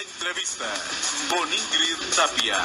La entrevista con Ingrid Tapia.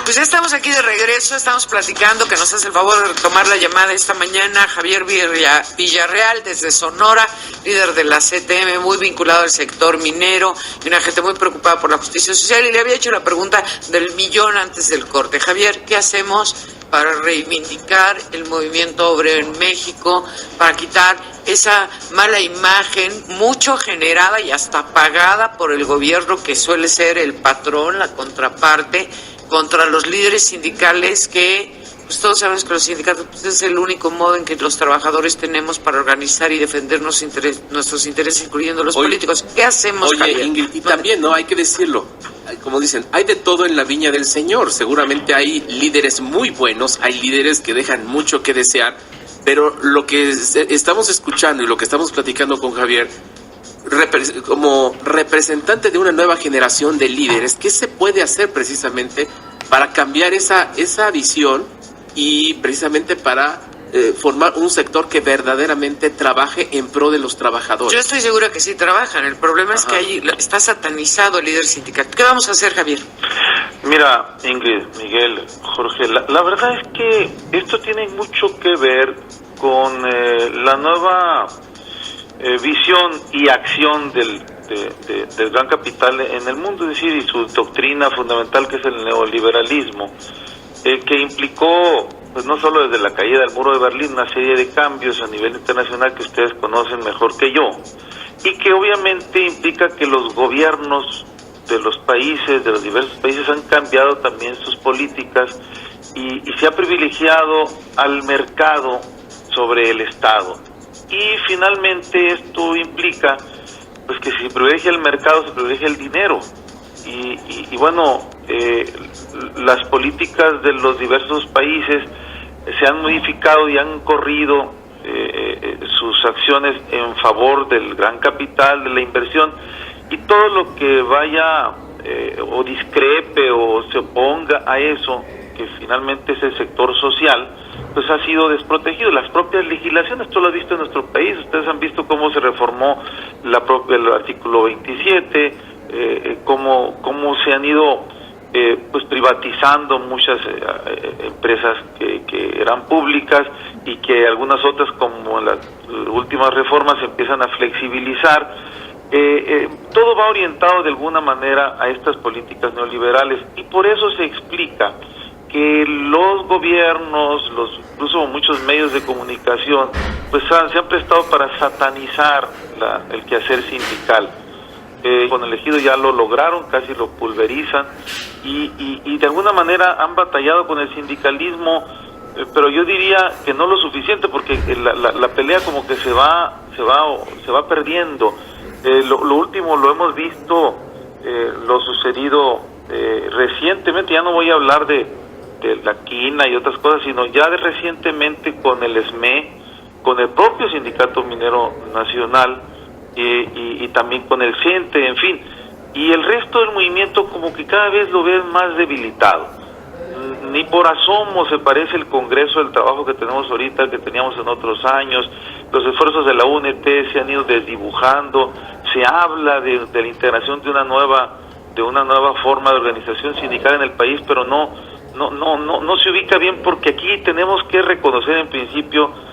Pues ya estamos aquí de regreso, estamos platicando, que nos hace el favor de retomar la llamada esta mañana, Javier Villarreal, desde Sonora, líder de la CTM, muy vinculado al sector minero, y una gente muy preocupada por la justicia social, y le había hecho la pregunta del millón antes del corte. Javier, ¿qué hacemos para reivindicar el movimiento obrero en México, para quitar esa mala imagen, mucho generada y hasta pagada por el gobierno, que suele ser el patrón, la contraparte, contra los líderes sindicales, que pues todos sabemos que los sindicatos pues, es el único modo en que los trabajadores tenemos para organizar y defender nuestros intereses, incluyendo los políticos? ¿Qué hacemos, Javier? Ingrid, y también, ¿no? Hay que decirlo, como dicen, hay de todo en la viña del Señor. Seguramente hay líderes muy buenos, hay líderes que dejan mucho que desear, pero lo que estamos escuchando y lo que estamos platicando con Javier, como representante de una nueva generación de líderes, ¿qué se puede hacer precisamente para cambiar esa visión y precisamente para formar un sector que verdaderamente trabaje en pro de los trabajadores? Yo estoy segura que sí trabajan. El problema es que ahí está satanizado el líder sindical. ¿Qué vamos a hacer, Javier? Mira, Ingrid, Miguel, Jorge, la verdad es que esto tiene mucho que ver con la nueva visión y acción del gran capital en el mundo, es decir, y su doctrina fundamental, que es el neoliberalismo, que implicó, pues no solo desde la caída del muro de Berlín, una serie de cambios a nivel internacional que ustedes conocen mejor que yo, y que obviamente implica que los gobiernos de los países, de los diversos países, han cambiado también sus políticas y se ha privilegiado al mercado sobre el Estado. Y finalmente esto implica pues que si se privilegia el mercado, se privilegia el dinero. Y bueno, las políticas de los diversos países se han modificado y han corrido sus acciones en favor del gran capital, de la inversión, y todo lo que vaya o discrepe o se oponga a eso, que finalmente es el sector social, pues ha sido desprotegido. Las propias legislaciones, tú lo has visto en nuestro país, ustedes han visto cómo se reformó el artículo 27, cómo se han ido pues privatizando muchas empresas que eran públicas, y que algunas otras, como las últimas reformas, empiezan a flexibilizar. Todo va orientado de alguna manera a estas políticas neoliberales, y por eso se explica que los gobiernos, incluso muchos medios de comunicación, pues se han prestado para satanizar el quehacer sindical. Con el elegido ya lo lograron, casi lo pulverizan, y de alguna manera han batallado con el sindicalismo, pero yo diría que no lo suficiente, porque la pelea como que se va perdiendo. Lo último lo hemos visto, lo sucedido recientemente. Ya no voy a hablar de la quina y otras cosas, sino ya de recientemente con el SME, con el propio Sindicato Minero Nacional, y también con el CENTE, en fin, y el resto del movimiento como que cada vez lo ven más debilitado. Ni por asomo se parece el Congreso del Trabajo que tenemos ahorita, que teníamos en otros años. Los esfuerzos de la UNT se han ido desdibujando. Se habla de la integración de una nueva forma de organización sindical en el país, pero no se ubica bien, porque aquí tenemos que reconocer en principio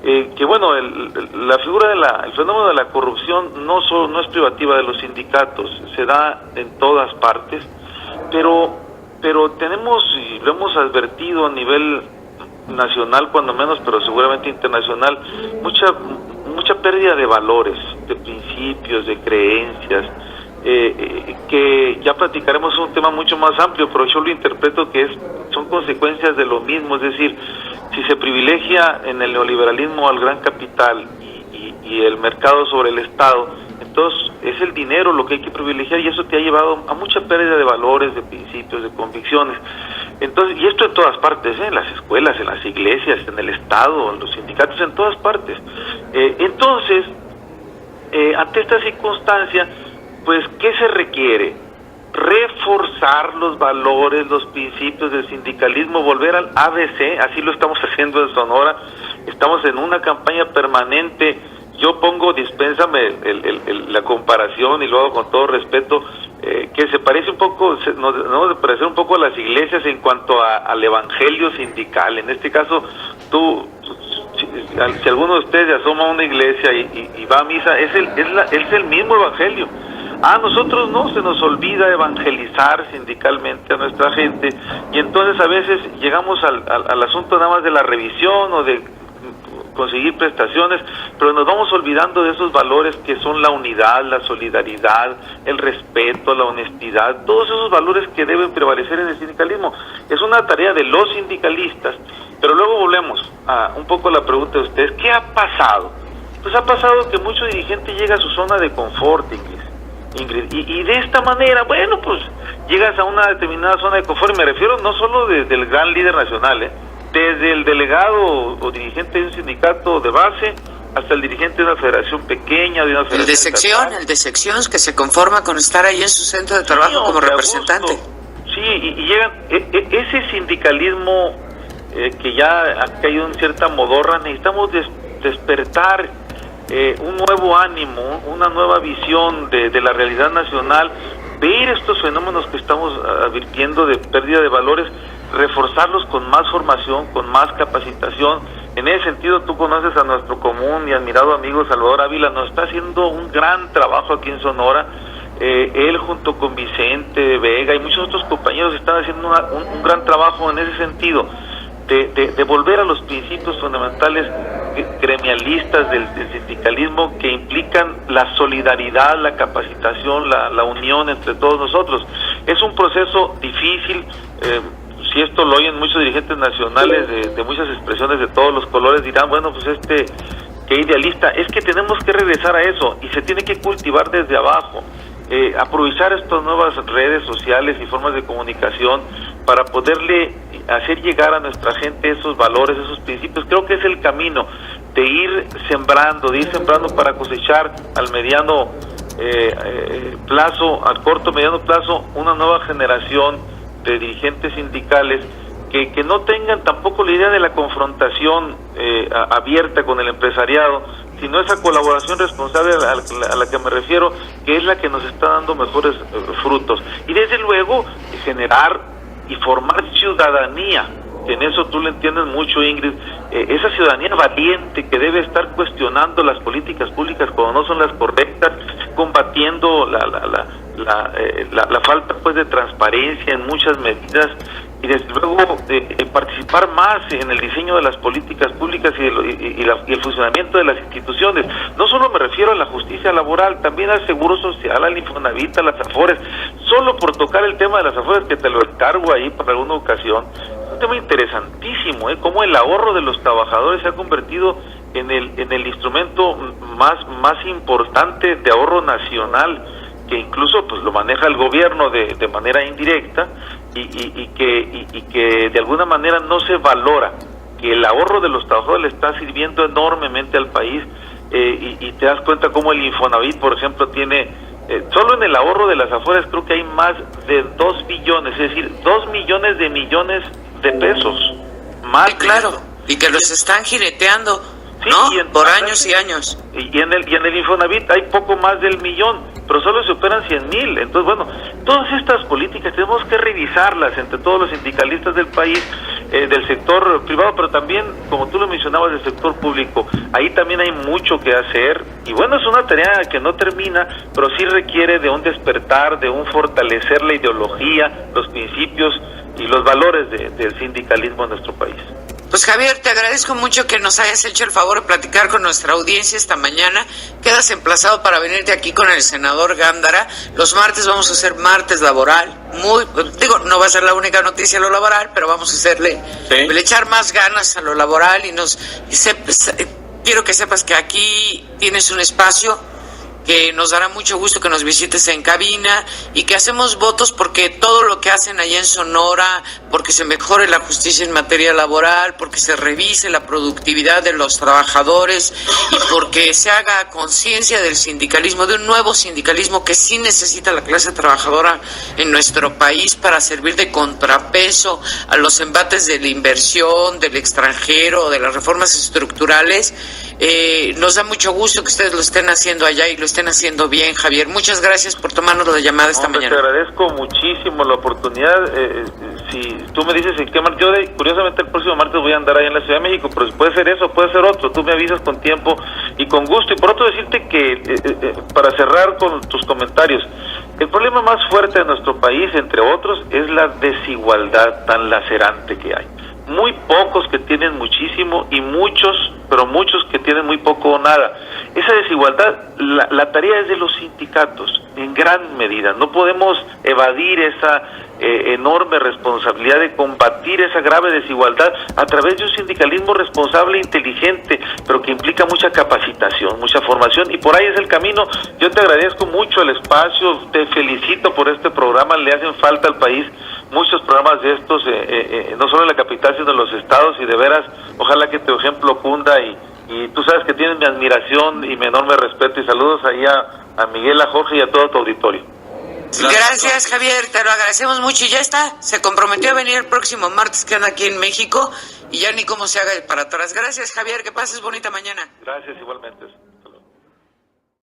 que bueno, la figura el fenómeno de la corrupción no es privativa de los sindicatos, se da en todas partes, pero tenemos, y lo hemos advertido a nivel nacional cuando menos, pero seguramente internacional, mucha pérdida de valores, de principios, de creencias, que ya platicaremos. Un tema mucho más amplio, pero yo lo interpreto que son consecuencias de lo mismo. Es decir, si se privilegia en el neoliberalismo al gran capital y el mercado sobre el Estado, entonces es el dinero lo que hay que privilegiar, y eso te ha llevado a mucha pérdida de valores, de principios, de convicciones. Entonces, y esto en todas partes, en las escuelas, en las iglesias, en el Estado, en los sindicatos, en todas partes. Entonces, ante esta circunstancia, pues, ¿qué se requiere? Reforzar los valores, los principios del sindicalismo, volver al ABC. Así lo estamos haciendo en Sonora. Estamos en una campaña permanente yo pongo, dispénsame la comparación y luego con todo respeto, que se parece un poco, nos debemos de parecer un poco a las iglesias en cuanto al evangelio sindical. En este caso, si alguno de ustedes se asoma a una iglesia y va a misa, es el mismo evangelio. A nosotros no se nos olvida evangelizar sindicalmente a nuestra gente, y entonces a veces llegamos al asunto nada más de la revisión o de conseguir prestaciones, pero nos vamos olvidando de esos valores que son la unidad, la solidaridad, el respeto, la honestidad, todos esos valores que deben prevalecer en el sindicalismo. Es una tarea de los sindicalistas, pero luego volvemos a un poco la pregunta de ustedes, ¿qué ha pasado? Pues ha pasado que mucho dirigente llega a su zona de confort, Ingrid, y de esta manera, bueno, pues llegas a una determinada zona de confort, y me refiero no solo del gran líder nacional, desde el delegado o dirigente de un sindicato de base hasta el dirigente de una federación pequeña, de una federación el de sección que se conforma con estar ahí en su centro de trabajo como representante. Sí, y llegan, ese sindicalismo que ya ha caído en cierta modorra, necesitamos despertar un nuevo ánimo, una nueva visión de la realidad nacional, ver estos fenómenos que estamos advirtiendo de pérdida de valores, reforzarlos con más formación, con más capacitación. En ese sentido, tú conoces a nuestro común y admirado amigo Salvador Ávila, nos está haciendo un gran trabajo aquí en Sonora. Él junto con Vicente Vega y muchos otros compañeros están haciendo un gran trabajo en ese sentido, de volver a los principios fundamentales gremialistas del sindicalismo, que implican la solidaridad, la capacitación, la unión entre todos nosotros. Es un proceso difícil. Si esto lo oyen muchos dirigentes nacionales de muchas expresiones de todos los colores, dirán, bueno, pues qué idealista. Es que tenemos que regresar a eso, y se tiene que cultivar desde abajo, aprovechar estas nuevas redes sociales y formas de comunicación para poderle hacer llegar a nuestra gente esos valores, esos principios. Creo que es el camino de ir sembrando para cosechar al mediano plazo, al corto mediano plazo, una nueva generación de dirigentes sindicales que no tengan tampoco la idea de la confrontación abierta con el empresariado, sino esa colaboración responsable a la que me refiero, que es la que nos está dando mejores frutos. Y desde luego generar y formar ciudadanía, que en eso tú le entiendes mucho, Ingrid, esa ciudadanía valiente que debe estar cuestionando las políticas públicas cuando no son las correctas, combatiendo la falta pues de transparencia en muchas medidas, y desde luego participar más en el diseño de las políticas públicas y el funcionamiento de las instituciones. No solo me refiero a la justicia laboral, también al Seguro Social, al Infonavit, a las AFORES. Solo por tocar el tema de las AFORES, que te lo encargo ahí para alguna ocasión, es un tema interesantísimo, cómo el ahorro de los trabajadores se ha convertido en el instrumento más importante de ahorro nacional, que incluso pues lo maneja el gobierno de manera indirecta, y que de alguna manera no se valora que el ahorro de los trabajadores le está sirviendo enormemente al país, y te das cuenta cómo el Infonavit, por ejemplo, tiene solo en el ahorro de las AFORES creo que hay más de 2 billones, es decir, 2 millones de pesos más. Sí, claro, y que los están jineteando, ¿no? Sí, por años y años. Y en el Infonavit hay poco más del millón, pero solo se operan 100,000. Entonces, bueno, todas estas políticas tenemos que revisarlas entre todos los sindicalistas del país, del sector privado, pero también, como tú lo mencionabas, del sector público. Ahí también hay mucho que hacer, y bueno, es una tarea que no termina, pero sí requiere de un despertar, de un fortalecer la ideología, los principios y los valores del sindicalismo en nuestro país. Pues Javier, te agradezco mucho que nos hayas hecho el favor de platicar con nuestra audiencia esta mañana. Quedas emplazado para venirte aquí con el senador Gándara. Los martes vamos a hacer martes laboral. No va a ser la única noticia lo laboral, pero vamos a hacerle, echar más ganas a lo laboral, quiero que sepas que aquí tienes un espacio que nos dará mucho gusto que nos visites en cabina, y que hacemos votos porque todo lo que hacen allá en Sonora, porque se mejore la justicia en materia laboral, porque se revise la productividad de los trabajadores, y porque se haga conciencia del sindicalismo, de un nuevo sindicalismo que sí necesita la clase trabajadora en nuestro país para servir de contrapeso a los embates de la inversión, del extranjero, de las reformas estructurales. Nos da mucho gusto que ustedes lo estén haciendo allá y lo estén haciendo bien, Javier. Muchas gracias por tomarnos la llamada esta mañana. Te agradezco muchísimo la oportunidad. Si tú me dices en qué martes, curiosamente el próximo martes voy a andar ahí en la Ciudad de México, pero puede ser eso, puede ser otro. Tú me avisas con tiempo y con gusto. Y por otro decirte que, para cerrar con tus comentarios, el problema más fuerte de nuestro país, entre otros, es la desigualdad tan lacerante que hay. Muy pocos que tienen muchísimo y muchos, pero muchos que tienen muy poco o nada. Esa desigualdad, la tarea es de los sindicatos, en gran medida. No podemos evadir esa enorme responsabilidad de combatir esa grave desigualdad a través de un sindicalismo responsable e inteligente, pero que implica mucha capacitación, mucha formación, y por ahí es el camino. Yo te agradezco mucho el espacio, te felicito por este programa, le hacen falta al país muchos programas de estos, no solo en la capital, sino en los estados, y de veras, ojalá que tu ejemplo cunda, y tú sabes que tienes mi admiración y mi enorme respeto, y saludos ahí a Miguel, a Jorge y a todo tu auditorio. Gracias, Javier, te lo agradecemos mucho y ya está, se comprometió a venir el próximo martes que anda aquí en México y ya ni cómo se haga para atrás. Gracias, Javier, que pases bonita mañana. Gracias, igualmente.